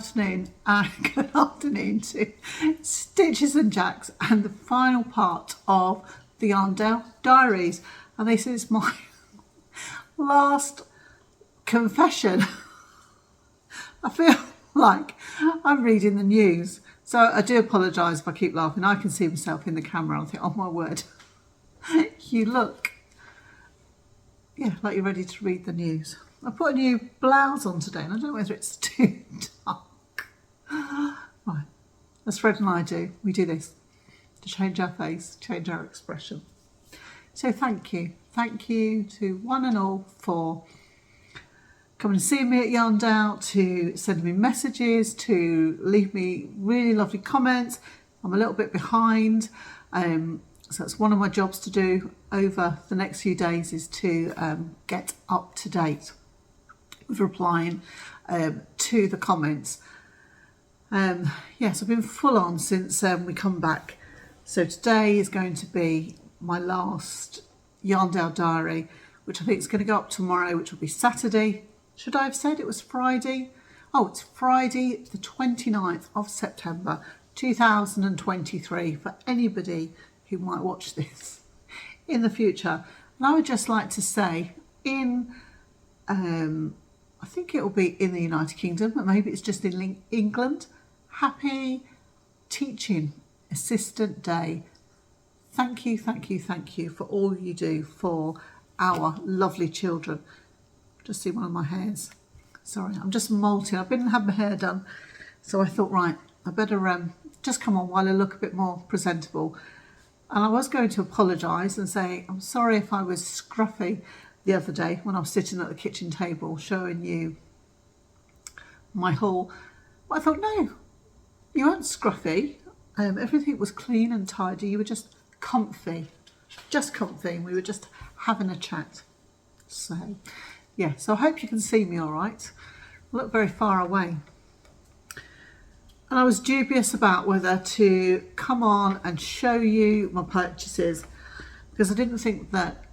afternoon, and good afternoon to Stitches and Jacks and the final part of the Yarndale Diaries. And this is my last confession. I feel like I'm reading the news, so I do apologise if I keep laughing. I can see myself in the camera and I think, oh my word, you look, yeah, like you're ready to read the news. I put a new blouse on today and I don't know whether it's too dark. Right, as Fred and I do, we do this to change our face, change our expression. So thank you to one and all for coming to see me at Yarndale, to send me messages, to leave me really lovely comments. I'm a little bit behind, so that's one of my jobs to do over the next few days, is to get up to date with replying to the comments. Yes, I've been full on since we come back. So today is going to be my last Yarndale diary, which I think is going to go up tomorrow, which will be Saturday. Should I have said it was Friday? Oh, it's Friday the 29th of September 2023 for anybody who might watch this in the future. And I would just like to say I think it will be in the United Kingdom, but maybe it's just in England. Happy Teaching Assistant Day. Thank you for all you do for our lovely children. Just see one of my hairs. Sorry, I'm just molting. I've been and had my hair done. So I thought, right, I better just come on while I look a bit more presentable. And I was going to apologise and say, I'm sorry if I was scruffy the other day when I was sitting at the kitchen table showing you my haul. But I thought, no, you weren't scruffy. Everything was clean and tidy. You were just comfy. And we were just having a chat. So, yeah, so I hope you can see me all right. I look very far away. And I was dubious about whether to come on and show you my purchases, because I didn't think that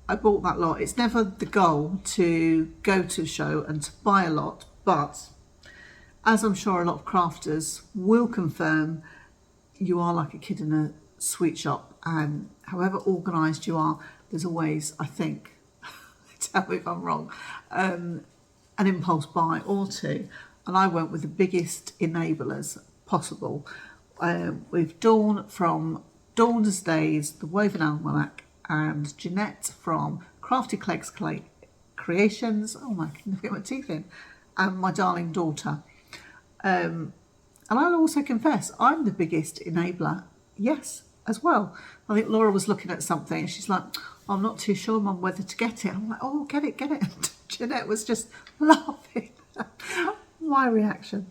I bought that lot. It's never the goal to go to a show and to buy a lot, but as I'm sure a lot of crafters will confirm, you are like a kid in a sweet shop, and however organised you are, there's always, I think, tell me if I'm wrong, an impulse buy or two. And I went with the biggest enablers possible, with Dawn from Dawn's Days, the Woven Almanac, and Jeanette from Crafty Clegg's Creations. Oh my, I can never get my teeth in. And my darling daughter. And I'll also confess, I'm the biggest enabler, yes, as well. I think Laura was looking at something and she's like, I'm not too sure, Mum, whether to get it. I'm like, oh, get it. And Jeanette was just laughing at my reaction.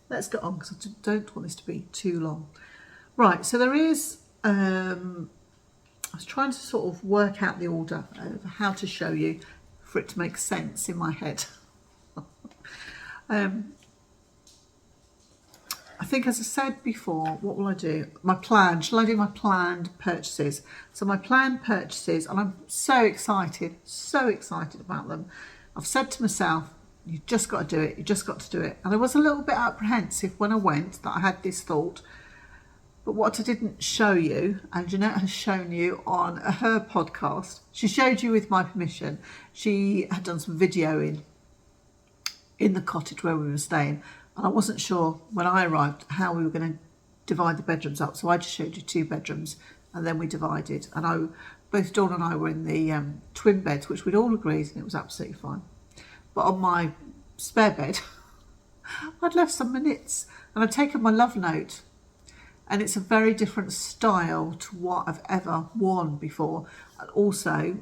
Let's get on, because I don't want this to be too long. Right, so there is, I was trying to sort of work out the order of how to show you for it to make sense in my head. I think, as I said before, what will I do? My plan. Shall I do my planned purchases? So my planned purchases, and I'm so excited about them. I've said to myself, you've just got to do it. You just got to do it. And I was a little bit apprehensive when I went that I had this thought. But what I didn't show you, and Jeanette has shown you on her podcast, she showed you with my permission. She had done some videoing in the cottage where we were staying. And I wasn't sure when I arrived how we were going to divide the bedrooms up. So I just showed you 2 bedrooms and then we divided. And both Dawn and I were in the twin beds, which we'd all agreed, and it was absolutely fine. But on my spare bed, I'd left some knits and I'd taken my love note. And it's a very different style to what I've ever worn before. And also,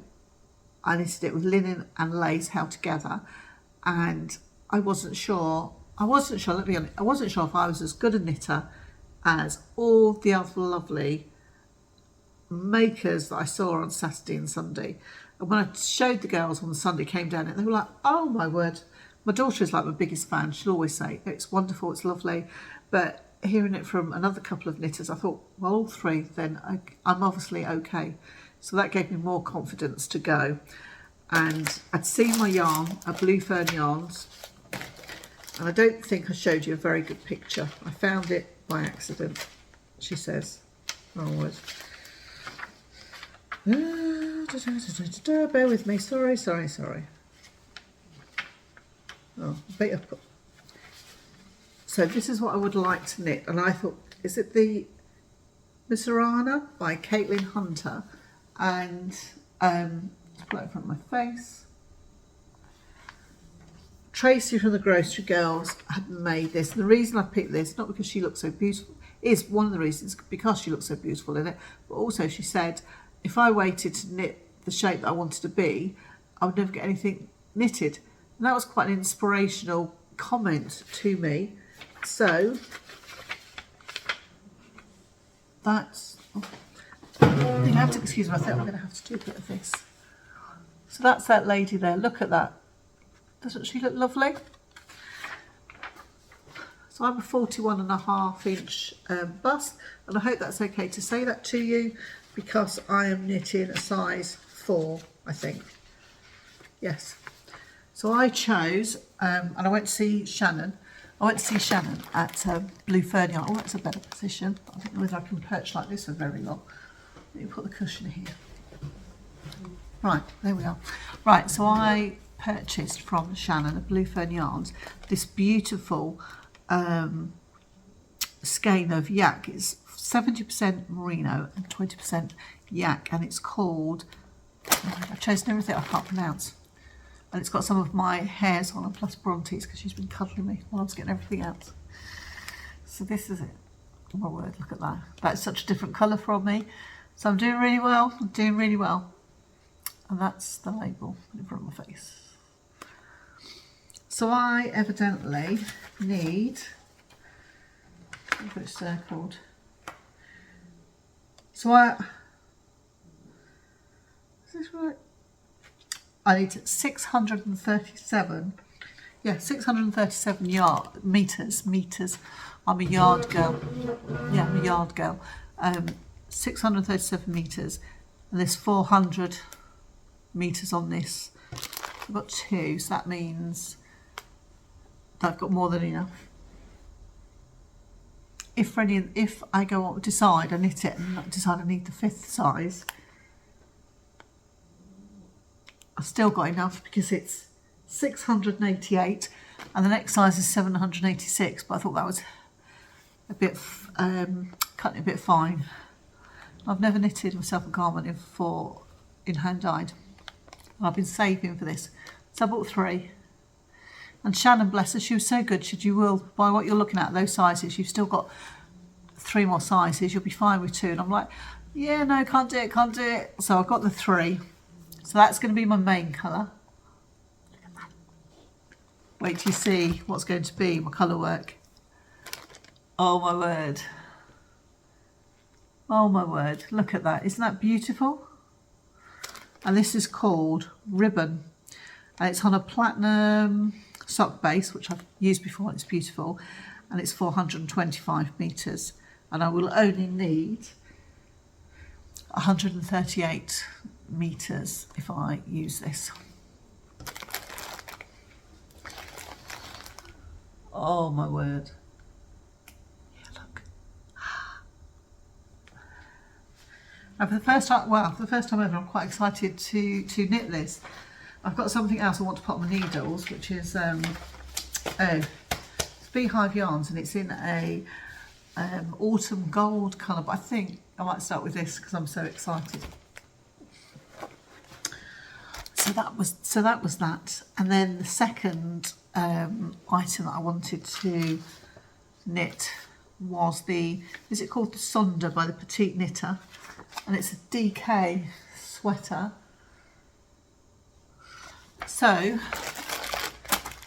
I knitted it with linen and lace held together. And I wasn't sure, let me be honest, I wasn't sure if I was as good a knitter as all the other lovely makers that I saw on Saturday and Sunday. And when I showed the girls on the Sunday, came down and they were like, oh my word. My daughter is like my biggest fan. She'll always say, it's wonderful, it's lovely. But hearing it from another couple of knitters, I thought, well, all 3, then I'm obviously okay. So that gave me more confidence to go. And I'd seen my yarn, a Blue Fern Yarns, And I don't think I showed you a very good picture. I found it by accident, she says. Oh, bear with me. Sorry. Oh, so this is what I would like to knit. And I thought, is it the Misurina by Caitlin Hunter? And let's put it in front of my face. Tracy from the Grocery Girls had made this. And the reason I picked this, not because she looks so beautiful, is one of the reasons because she looks so beautiful in it, but also she said if I waited to knit the shape that I wanted to be, I would never get anything knitted. And that was quite an inspirational comment to me. So that's, you have to excuse me, I think I'm going to have to do a bit of this. So that's that lady there, look at that. Doesn't she look lovely? So I'm a 41.5 inch bust, and I hope that's okay to say that to you because I am knitting a size 4, I think. Yes. So I chose, and I went to see Shannon. I went to see Shannon at Blue Fern Yarn. Oh, that's a better position. I don't know whether I can perch like this for very long. Let me put the cushion here. Right, there we are. Right, so I purchased from Shannon at Blue Fern Yarns this beautiful skein of yak. It's 70% merino and 20% yak, and it's called, I've chosen everything I can't pronounce, and it's got some of my hairs on and plus Bronte's because she's been cuddling me while I was getting everything else. So this is it. Oh my word, look at that. That's such a different colour from me. So I'm doing really well, and that's the label in front of my face. So I evidently need, I've got it circled. So is this right? I need 637 meters. I'm a yard girl. Yeah, I'm a yard girl. 637 meters, and there's 400 meters on this. I've got 2, so that means I've got more than enough. If I go on, decide I knit it and decide I need the 5th size, I've still got enough because it's 688 and the next size is 786, but I thought that was a bit cutting it a bit fine. I've never knitted myself a garment in hand dyed, and I've been saving for this, so I bought 3. And Shannon, bless her, she was so good. She said, you will, by what you're looking at, those sizes, you've still got 3 more sizes, you'll be fine with 2. And I'm like, yeah, no, can't do it. So I've got the 3. So that's going to be my main colour. Look at that. Wait till you see what's going to be my colour work. Oh my word. Oh my word, look at that. Isn't that beautiful? And this is called Ribbon. And it's on a platinum sock base, which I've used before, and it's beautiful. And it's 425 meters. And I will only need 138 meters if I use this. Oh my word. Yeah, look. And for the first time ever, I'm quite excited to knit this. I've got something else I want to put on my needles, which is Beehive Yarns, and it's in a autumn gold colour, but I think I might start with this because I'm so excited. So that was that. And then the second item that I wanted to knit was is it called the Sonder by the Petite Knitterr, and it's a DK sweater. So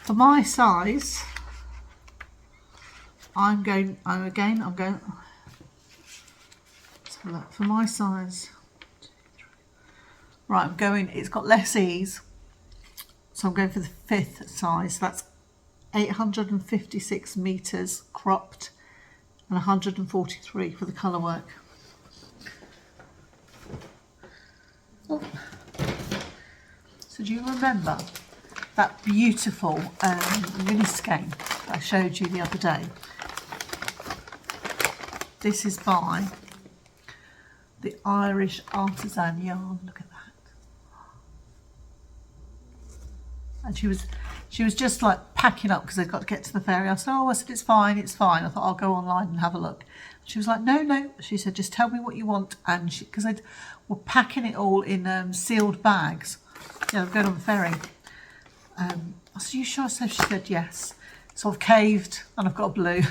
for my size, I'm going for my size. Right, it's got less ease, so I'm going for the 5th size. That's 856 meters cropped and 143 for the colour work. Oh. So do you remember that beautiful mini skein that I showed you the other day. This is by the Irish Artisan yarn. Look at that. And she was just like packing up because they've got to get to the ferry. I said, oh, I said, it's fine, it's fine. I thought, I'll go online and have a look. She was like, no. She said, just tell me what you want. And because they were packing it all in sealed bags. Yeah, I'm going on the ferry. I said, you sure? So she said, yes. So I've caved and I've got a blue.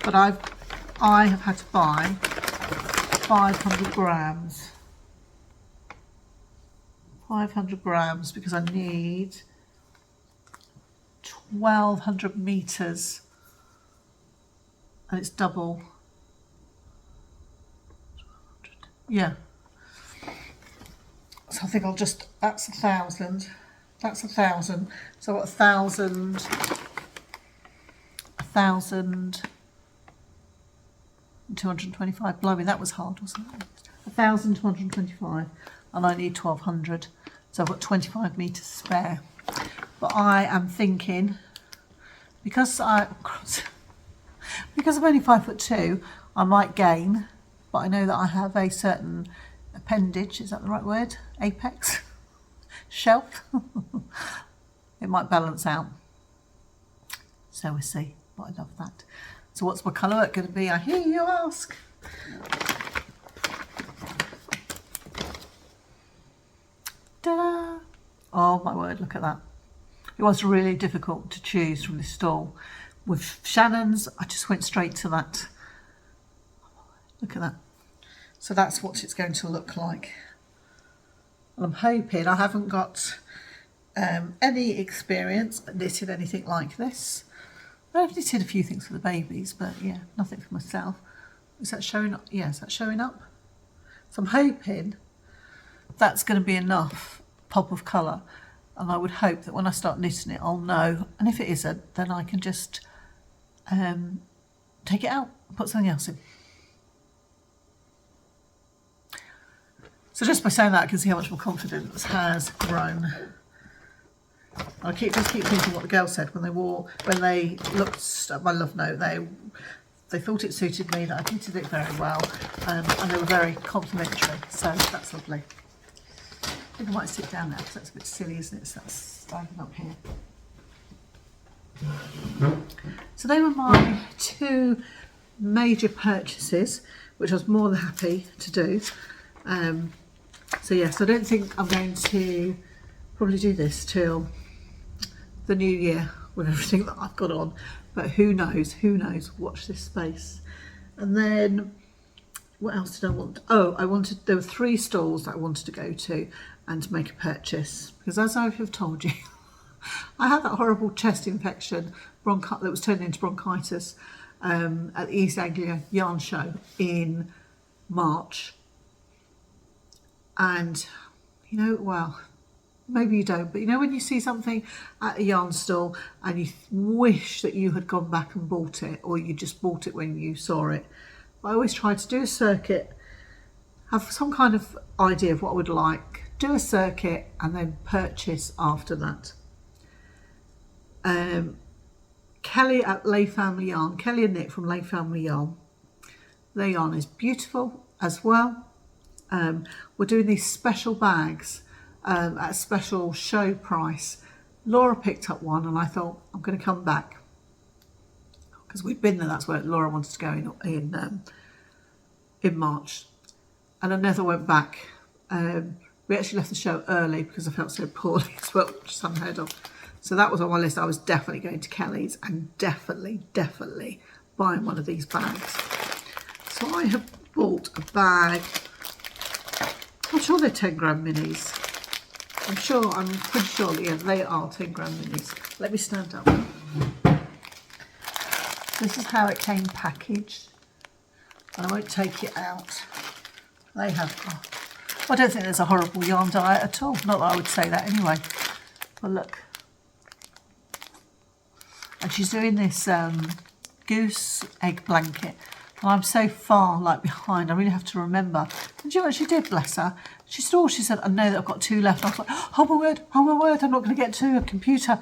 But I have had to buy 500 grams. 500 grams because I need 1,200 meters, and it's double. Yeah. So I think I'll just, that's 1,000. That's 1,000. So I've got 1,000. 1,225. Blimey, that was hard, wasn't it? 1,225, and I need 1,200. So I've got 25 meters spare. But I am thinking, because I'm only 5'2", I might gain, but I know that I have a certain appendage, is that the right word? Apex? Shelf? It might balance out. So we'll see, but I love that. So what's my colour work going to be? I hear you ask. Ta-da! Oh my word, look at that. It was really difficult to choose from this stall. With Shannon's, I just went straight to that. Look at that. So that's what it's going to look like. And I'm hoping, I haven't got any experience at knitting anything like this. I've knitted a few things for the babies, but yeah, nothing for myself. Is that showing up? Yeah, is that showing up? So I'm hoping that's going to be enough pop of colour, and I would hope that when I start knitting it I'll know, and if it isn't then I can just take it out and put something else in. So just by saying that I can see how much my confidence has grown. I just keep thinking what the girls said when they looked at my love note. They thought it suited me, that I knitted it very well, and they were very complimentary, so that's lovely. I think I might sit down now because that's a bit silly, isn't it? So that's standing up here. So they were my two major purchases, which I was more than happy to do. So yes, I don't think I'm going to probably do this till the new year with everything that I've got on, but who knows, watch this space. And then what else did I want? Oh, there were 3 stalls that I wanted to go to and to make a purchase, because as I have told you, I had that horrible chest infection that was turning into bronchitis at the East Anglia Yarn Show in March. And you know, well, maybe you don't, but you know when you see something at a yarn stall and you wish that you had gone back and bought it, or you just bought it when you saw it. I always try to do a circuit, have some kind of idea of what I would like, do a circuit and then purchase after that. Kelly at Lay Family Yarn, Kelly and Nick from Lay Family Yarn. Their yarn is beautiful as well. We're doing these special bags at a special show price. Laura picked up one and I thought I'm going to come back because we'd been there. That's where Laura wanted to go in March, and I never went back. We actually left the show early because I felt so poorly as well, which is unheard of. So that was on my list. I was definitely going to Kelly's and definitely buying one of these bags. So I have bought a bag. I'm sure they're 10 gram minis. I'm pretty sure, yeah, they are 10 gram minis. Let me stand up. This is how it came packaged. And I won't take it out. They have, I don't think there's a horrible yarn diet at all. Not that I would say that anyway. But look. And she's doing this goose egg blanket. And I'm so far behind, I really have to remember. And do you know what she did, bless her? She said, I know that I've got 2 left. I was like, oh my word, I'm not going to get to a computer.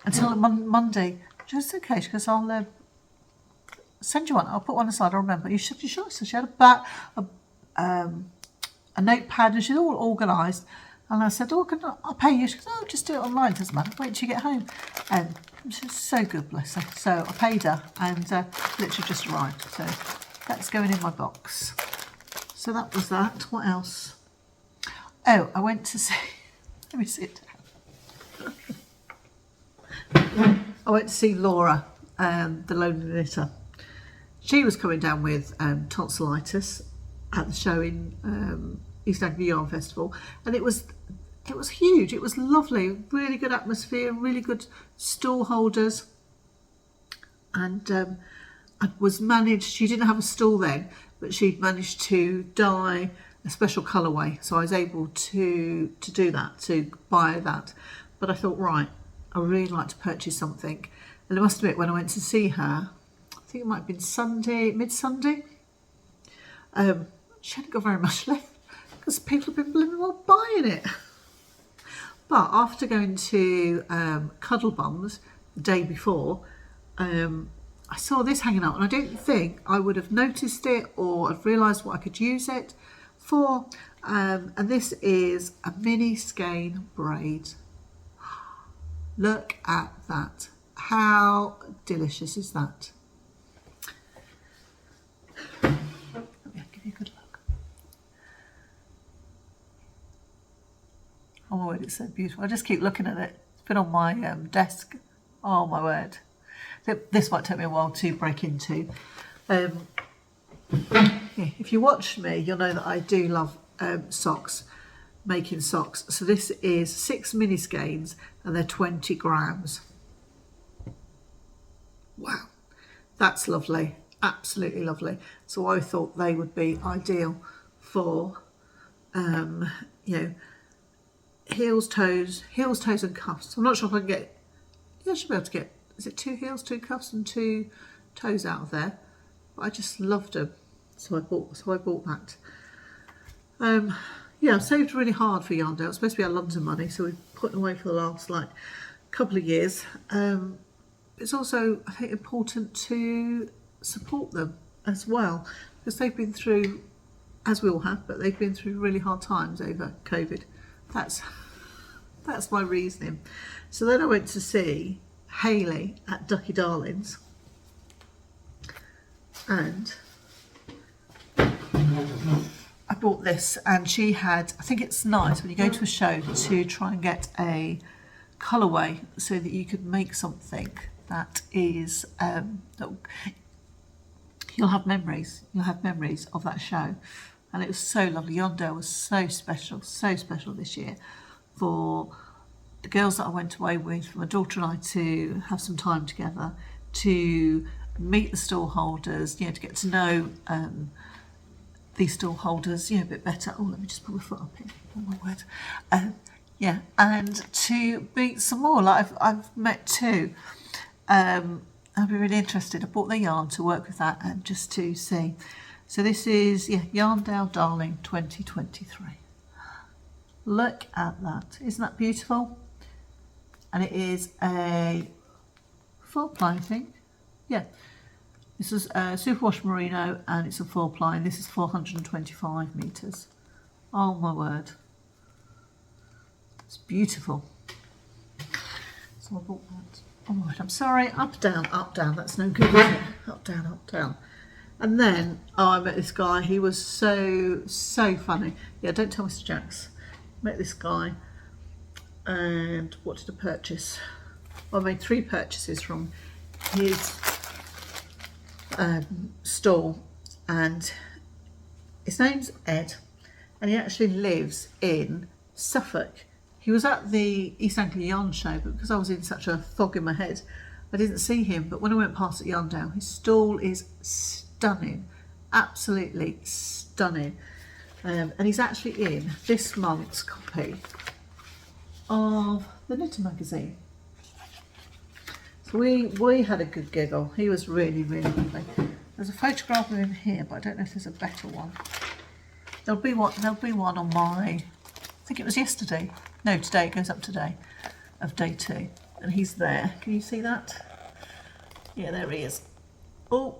until Monday. She goes, okay. She goes, I'll send you one. I'll put one aside. I remember. You sure? So she had a notepad, and she's all organised. And I said, oh, I'll pay you. She goes, oh, just do it online. Doesn't matter. Wait till you get home. And she's so good, bless her. So I paid her, and literally just arrived. So that's going in my box. So that was that. What else? Oh, I went to see. Let me sit down. I went to see Laura, the Lonely Knitter. She was coming down with tonsillitis at the show in East Anglia Yarn Festival, and it was huge. It was lovely, really good atmosphere, really good stall holders, and I was managed. She didn't have a stall then, but she'd managed to dye a special colourway, so I was able to do that, to buy that. But I thought, right, I really like to purchase something, and I must admit, when I went to see her, I think it might have been Sunday, mid-Sunday, she hadn't got very much left because people have been blooming well buying it. But after going to Cuddle Bums the day before, I saw this hanging out, and I don't think I would have noticed it or have realised what I could use it for. And this is a mini skein braid. Look at that. How delicious is that? Let me give you a good look. Oh my word, it's so beautiful. I just keep looking at it. It's been on my desk. Oh my word. This might take me a while to break into. Yeah, if you watch me, you'll know that I do love socks, making socks. So this is 6 mini skeins, and they're 20 grams. Wow, that's lovely, absolutely lovely. So I thought they would be ideal for, you know, heels, toes and cuffs. I'm not sure if I can get, yeah, I should be able to get, is it 2 heels, 2 cuffs and 2 toes out of there? But I just loved them, so I bought that. Yeah, I saved really hard for Yarndale. It's supposed to be our London money, so we've put it away for the last couple of years. It's also, I think, important to support them as well, because they've been through, as we all have, but they've been through really hard times over COVID. That's my reasoning. So then I went to see Hayley at Ducky Darlings, and I bought this, and she had, I think it's nice when you go to a show to try and get a colourway so that you could make something that is, that you'll have memories of that show. And it was so lovely. Yarndale was so special this year for the girls that I went away with, for my daughter and I to have some time together, to meet the stall holders, you know, to get to know these stall holders, you know, a bit better. Oh, let me just put my foot up here. Oh my word. Yeah, and to meet some more. Like I've met 2. I'll be really interested. I bought the yarn to work with that and just to see. So this is, yeah, Yarndale Darling 2023. Look at that. Isn't that beautiful? And it is a 4-ply, I think. Yeah. This is a superwash merino, and it's a 4-ply. This is 425 metres. Oh my word. It's beautiful. So I bought that. Oh my word, I'm sorry. Up, down, that's no good, is it? Up, down. And then, oh, I met this guy. He was so funny. Yeah, don't tell Mr. Jacks. Met this guy, and what did I purchase? Well, I made 3 purchases from his store, and his name's Ed, and he actually lives in Suffolk. He was at the East Anglia Yarn Show, but because I was in such a fog in my head, I didn't see him. But when I went past at Yarndale, his stall is stunning, absolutely stunning. And he's actually in this month's copy of the Knitterr magazine. So we had a good giggle. He was really lovely. There's a photograph of him here, but I don't know if there's a better one. There'll be one on my, I think it was yesterday. No, today, it goes up today, of day 2. and he's there. Can you see that? Yeah, there he is. Oh,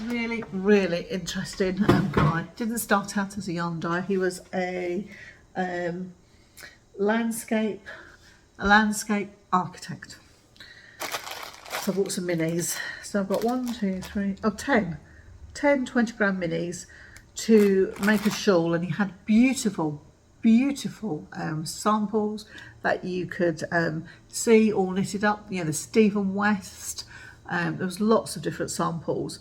really, really interesting guy. Didn't start out as a yarn dyer. He was a landscape architect. So I bought some minis. So I've got 10 20-gram minis to make a shawl, and he had beautiful samples that you could see all knitted up. You know, the Stephen West. There was lots of different samples.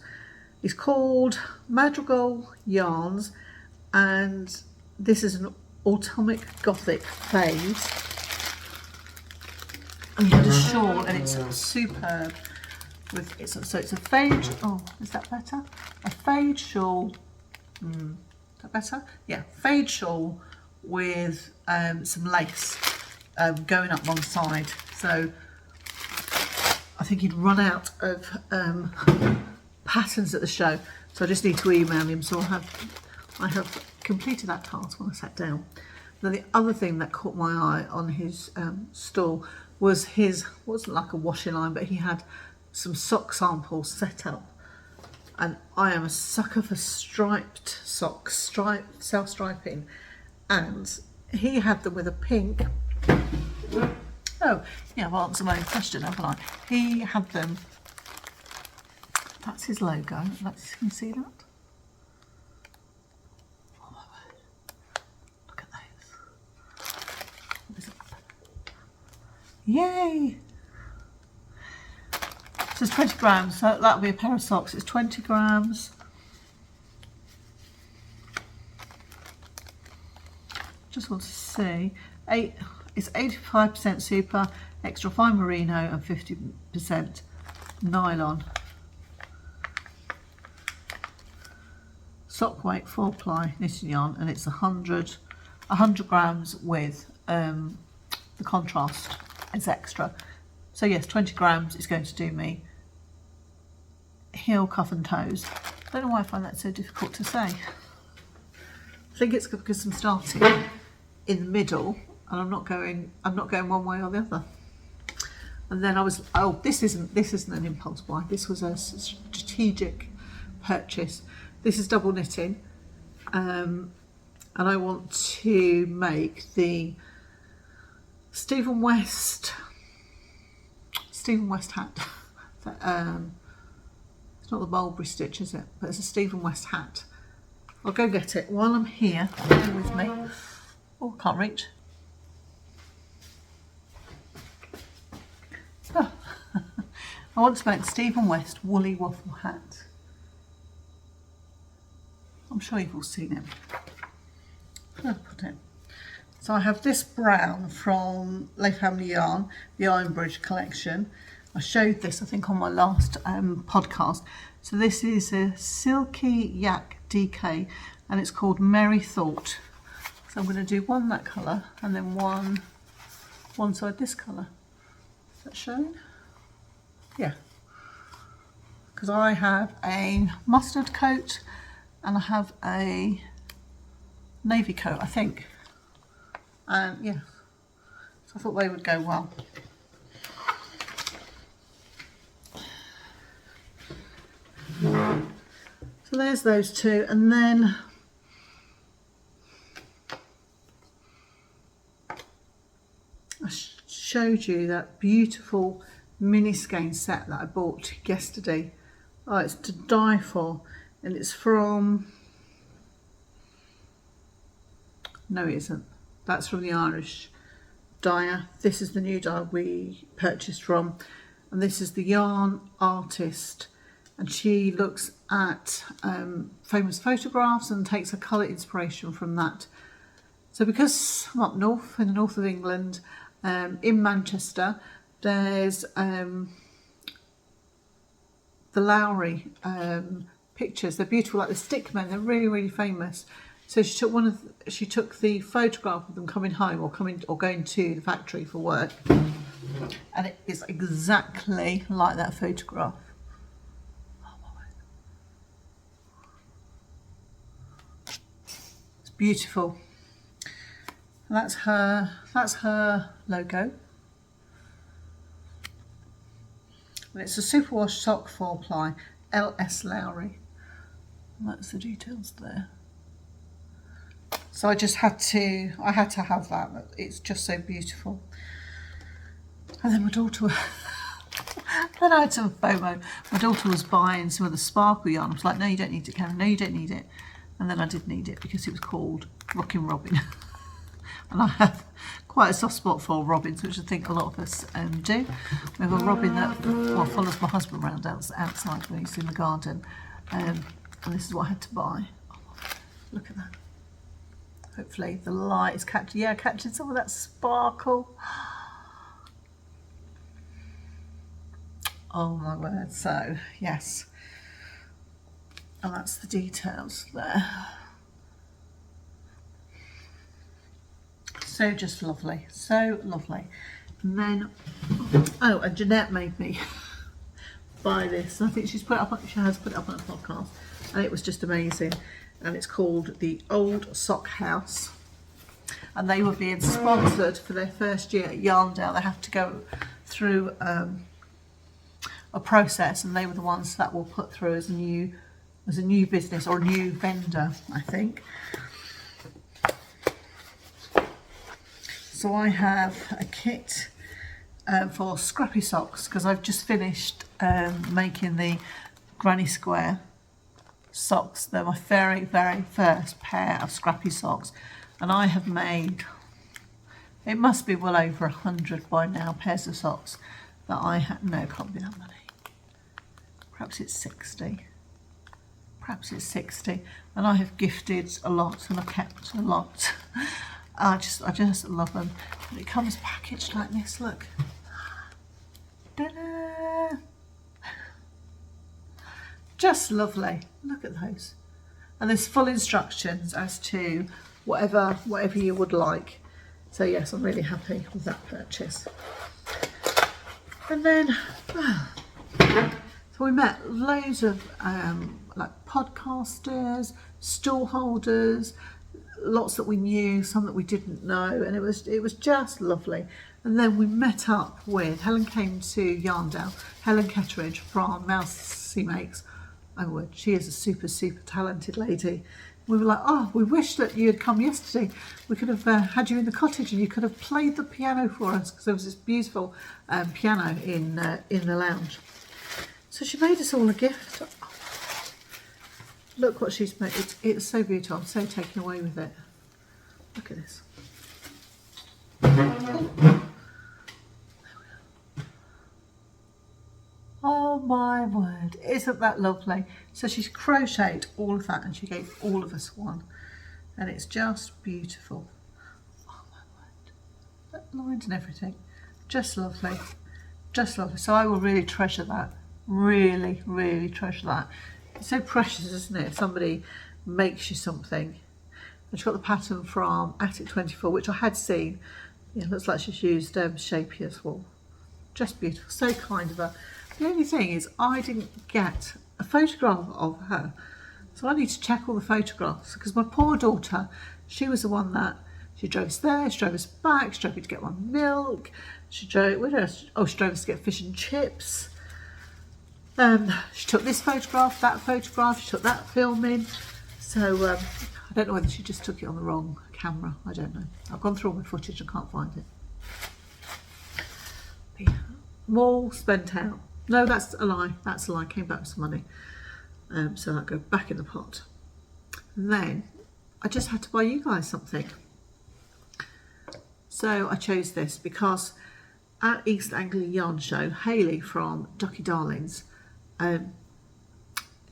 It's called Madrigal Yarns, and this is an Atomic Gothic phase. And he had a shawl, and it's superb. So it's a fade. Oh, is that better? A fade shawl. Is that better? Yeah, fade shawl with some lace going up one side. So I think he'd run out of patterns at the show, so I just need to email him. So I have completed that task when I sat down. Now the other thing that caught my eye on his stall was wasn't like a washing line, but he had some sock samples set up, and I am a sucker for striped socks, self-striping, and he had them with a pink. Oh yeah, I've answered my own question, haven't I? He had them. That's his logo. Can you see that? Oh my word. Look at those. Yay! So it's 20 grams, so that'll be a pair of socks. It's 20 grams. Just want to see. It's 85% super, extra fine merino, and 50% nylon. Sock weight 4-ply knitting yarn, and it's 100 grams with the contrast. It's extra. So yes, 20 grams is going to do me heel, cuff and toes. I don't know why I find that so difficult to say. I think it's because I'm starting in the middle, and I'm not going one way or the other. And then this isn't an impulse buy. This was a strategic purchase. This is double knitting, and I want to make the Stephen West hat. It's not the mulberry stitch, is it? But it's a Stephen West hat. I'll go get it while I'm here. Bear with me. Oh, can't reach. Oh. I want to make Stephen West woolly waffle hat. I'm sure you've all seen it. Where did I put it? So I have this brown from Les Family Yarn, the Iron Bridge collection. I showed this, I think, on my last podcast. So this is a Silky Yak DK, and it's called Merry Thought. So I'm going to do one that colour, and then one side this colour. Is that showing? Yeah. Because I have a mustard coat, and I have a navy coat, I think. And yeah, so I thought they would go well. So there's those two, and then I showed you that beautiful mini skein set that I bought yesterday. Oh, it's to die for, and it's from, no it isn't, that's from the Irish dyer. This is the new dyer we purchased from, and this is the yarn artist, and she looks at famous photographs and takes a colour inspiration from that. So because I'm up north, in the north of England, in Manchester, there's the Lowry pictures. They're beautiful, like the stickmen. They're really, really famous. So she took the photograph of them coming home or going to the factory for work, and it is exactly like that photograph. It's beautiful. And that's her logo. And it's a superwash sock 4-ply, LS Lowry. And that's the details there. So I just had to, have that. It's just so beautiful. And then my daughter, then I had some FOMO. My daughter was buying some of the sparkle yarn. I was like, no, you don't need it, Karen. No, you don't need it. And then I did need it because it was called Rockin' Robin. And I have quite a soft spot for robins, which I think a lot of us do. We have a robin that follows my husband around outside when he's in the garden. And this is what I had to buy. Oh, look at that. Hopefully the light is catching some of that sparkle. Oh my word. So yes, and that's the details there. So just lovely, so lovely. And then, oh, and Jeanette made me buy this. I think she has put it up on a podcast, and it was just amazing. And it's called the Old Sock House. And they were being sponsored for their first year at Yarndale. They have to go through a process, and they were the ones that were put through as a new business or a new vendor, I think. So I have a kit for scrappy socks, because I've just finished making the granny square socks. They're my very, very first pair of scrappy socks, and I have made, it must be well over 100 by now, pairs of socks that I had. No, it can't be that many. Perhaps it's 60. Perhaps it's 60. And I have gifted a lot, and I've kept a lot. I just love them. And it comes packaged like this, look. Ta-da! Just lovely. Look at those. And there's full instructions as to whatever you would like. So yes, I'm really happy with that purchase. And then, so we met loads of like podcasters, stall holders, lots that we knew, some that we didn't know, and it was just lovely. And then we met up with, Helen came to Yarndale, Helen Ketteridge from Mousy Makes. Oh my word, she is a super, super talented lady. We were like, oh, we wish that you had come yesterday. We could have had you in the cottage and you could have played the piano for us, because there was this beautiful piano in the lounge. So she made us all a gift. Oh, look what she's made. It's so beautiful. I'm so taken away with it. Look at this. Oh my word, isn't that lovely? So she's crocheted all of that and she gave all of us one, and it's just beautiful. Oh my word, that lines and everything, just lovely, just lovely. So I will really treasure that, really, really treasure that. It's so precious, isn't it? If somebody makes you something. And she got the pattern from Attic 24, which I had seen. Yeah, looks like she's used Shapier's wool. Just beautiful, so kind of her. The only thing is I didn't get a photograph of her, so I need to check all the photographs, because my poor daughter, she was the one that, she drove us there, she drove us back, she drove me to get my milk, she drove, she drove us to get fish and chips. She took this photograph, she took that filming, so I don't know whether she just took it on the wrong camera, I don't know. I've gone through all my footage, I can't find it. But yeah, more spent out. No, that's a lie. That's a lie. Came back with some money. So that go back in the pot. And then I just had to buy you guys something. So I chose this because at East Anglia Yarn Show, Hayley from Ducky Darlings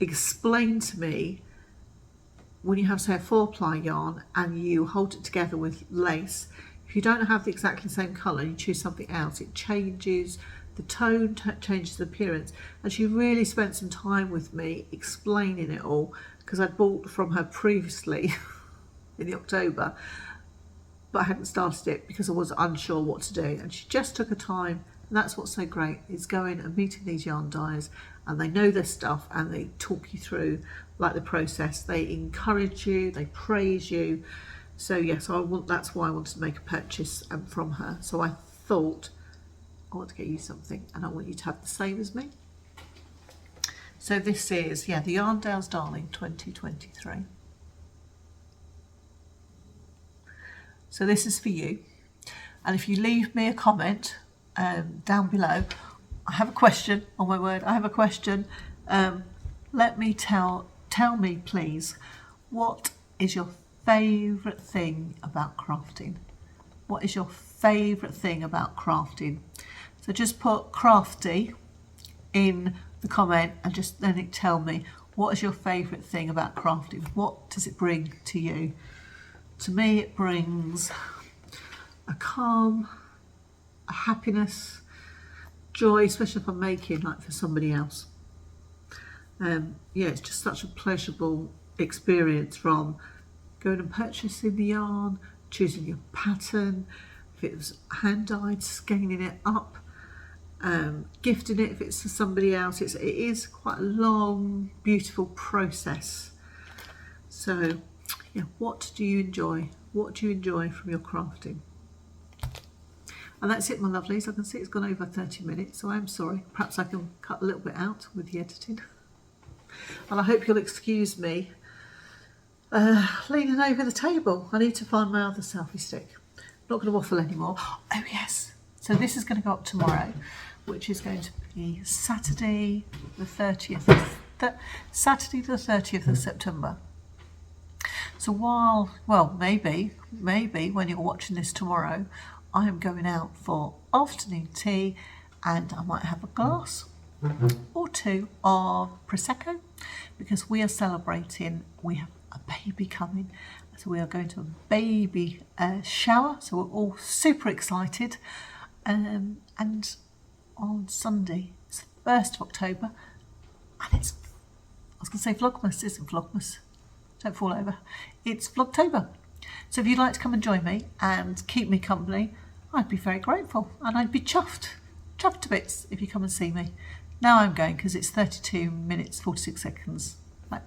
explained to me, when you have, say, a 4-ply yarn and you hold it together with lace, if you don't have the exactly same colour and you choose something else, it changes the tone, changes the appearance. And she really spent some time with me explaining it all, because I'd bought from her previously in the October, but I hadn't started it because I was unsure what to do. And she just took her time, and that's what's so great, is going and meeting these yarn dyers, and they know their stuff and they talk you through like the process. They encourage you, they praise you. So yes, that's why I wanted to make a purchase from her. So I thought I want to get you something, and I want you to have the same as me. So this is, the Yarndale's Darling 2023. So this is for you. And if you leave me a comment down below, I have a question, oh my word, I have a question. Let me tell me please, what is your favourite thing about crafting? What is your favourite thing about crafting? So just put crafty in the comment and just then tell me, what is your favourite thing about crafting? What does it bring to you? To me, it brings a calm, a happiness, joy, especially if I'm making like for somebody else. It's just such a pleasurable experience, from going and purchasing the yarn, choosing your pattern, if it was hand-dyed, scaling it up, gifting it if it's for somebody else. It is quite a long, beautiful process. So what do you enjoy? What do you enjoy from your crafting? And that's it, my lovelies. I can see it's gone over 30 minutes, so I'm sorry. Perhaps I can cut a little bit out with the editing. And I hope you'll excuse me leaning over the table. I need to find my other selfie stick. I'm not going to waffle anymore. Oh yes. So this is going to go up tomorrow, which is going to be Saturday the 30th. Saturday the 30th of September. So maybe when you're watching this tomorrow, I am going out for afternoon tea, and I might have a glass or two of Prosecco, because we are celebrating, we have a baby coming. So we are going to a baby shower, so we're all super excited. And on Sunday, it's the 1st of October, and I was going to say Vlogmas, isn't Vlogmas? Don't fall over. It's Vlogtober. So if you'd like to come and join me and keep me company, I'd be very grateful, and I'd be chuffed to bits if you come and see me. Now I'm going, because it's 32 minutes 46 seconds. Right.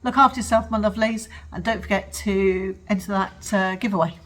Look after yourself, my lovelies, and don't forget to enter that giveaway.